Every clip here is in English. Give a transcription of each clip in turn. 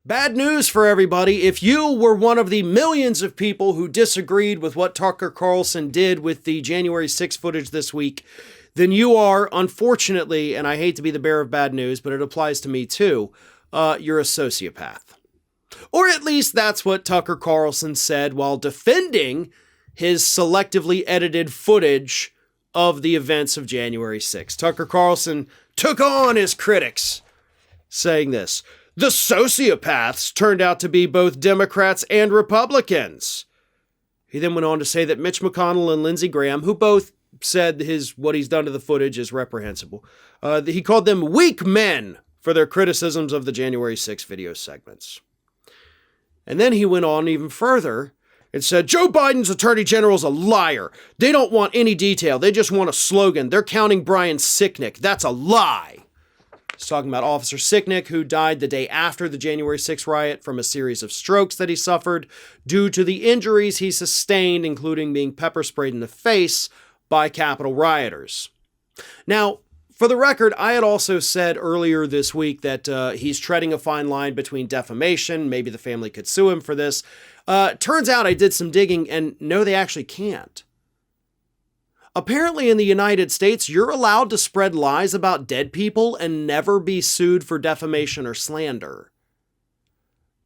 Bad news for everybody. If you were one of the millions of people who disagreed with what Tucker Carlson did with the January 6th footage this week, then you are, unfortunately, and I hate to be the bearer of bad news, but it applies to me too, you're a sociopath. Or at least that's what Tucker Carlson said while defending his selectively edited footage of the events of January 6th. Tucker Carlson took on his critics, saying this: "The sociopaths turned out to be both Democrats and Republicans." He then went on to say that Mitch McConnell and Lindsey Graham, who both said what he's done to the footage is reprehensible, he called them weak men for their criticisms of the January 6th video segments. And then he went on even further and said, Joe Biden's attorney general's a liar. They don't want any detail. They just want a slogan. They're counting Brian Sicknick. That's a lie. He's talking about Officer Sicknick, who died the day after the January 6th riot from a series of strokes that he suffered due to the injuries he sustained, including being pepper sprayed in the face by Capitol rioters. Now, for the record, I had also said earlier this week that he's treading a fine line between defamation. Maybe the family could sue him for this. Turns out I did some digging, and no, they actually can't. Apparently in the United States, you're allowed to spread lies about dead people and never be sued for defamation or slander.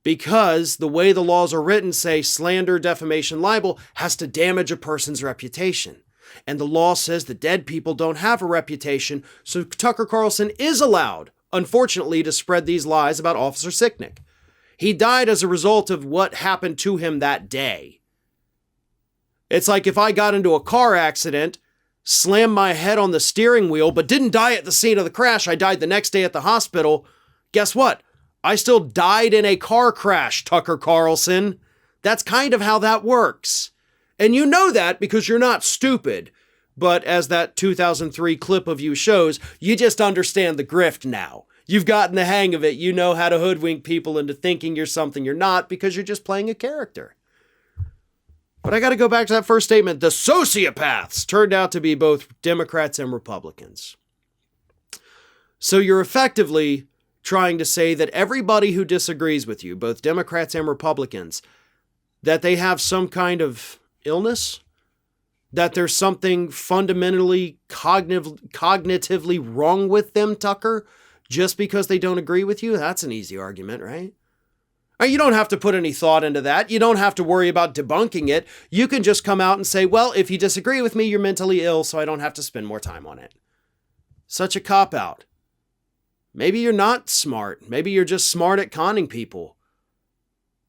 Because the way the laws are written say slander, defamation, libel has to damage a person's reputation. And the law says that dead people don't have a reputation, so Tucker Carlson is allowed, unfortunately, to spread these lies about Officer Sicknick. He died as a result of what happened to him that day. It's like if I got into a car accident, slammed my head on the steering wheel, but didn't die at the scene of the crash. I died the next day at the hospital. Guess what? I still died in a car crash, Tucker Carlson. That's kind of how that works. And you know that because you're not stupid. But as that 2003 clip of you shows, you just understand the grift now. You've gotten the hang of it. You know how to hoodwink people into thinking you're something you're not because you're just playing a character. But I got to go back to that first statement. The sociopaths turned out to be both Democrats and Republicans. So you're effectively trying to say that everybody who disagrees with you, both Democrats and Republicans, that they have some kind of illness, that there's something fundamentally cognitively wrong with them, Tucker, just because they don't agree with you. That's an easy argument, right? You don't have to put any thought into that. You don't have to worry about debunking it. You can just come out and say, well, if you disagree with me, you're mentally ill, so I don't have to spend more time on it. Such a cop-out. Maybe you're not smart. Maybe you're just smart at conning people.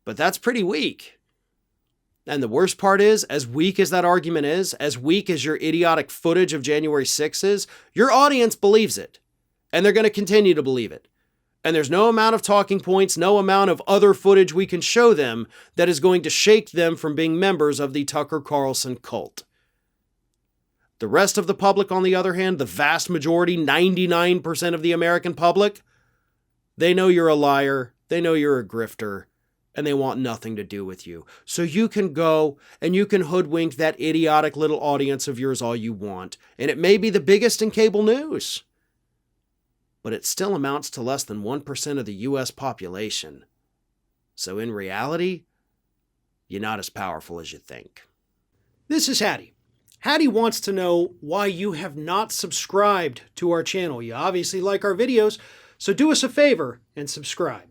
But that's pretty weak. And the worst part is, as weak as that argument is, as weak as your idiotic footage of January 6th is, your audience believes it. And they're going to continue to believe it. And there's no amount of talking points, no amount of other footage we can show them that is going to shake them from being members of the Tucker Carlson cult. The rest of the public, on the other hand, the vast majority, 99% of the American public, they know you're a liar, they know you're a grifter, and they want nothing to do with you. So you can go and you can hoodwink that idiotic little audience of yours all you want. And it may be the biggest in cable news, but it still amounts to less than 1% of the U.S. population. So in reality, you're not as powerful as you think. This is Hattie. Hattie wants to know why you have not subscribed to our channel. You obviously like our videos, so do us a favor and subscribe.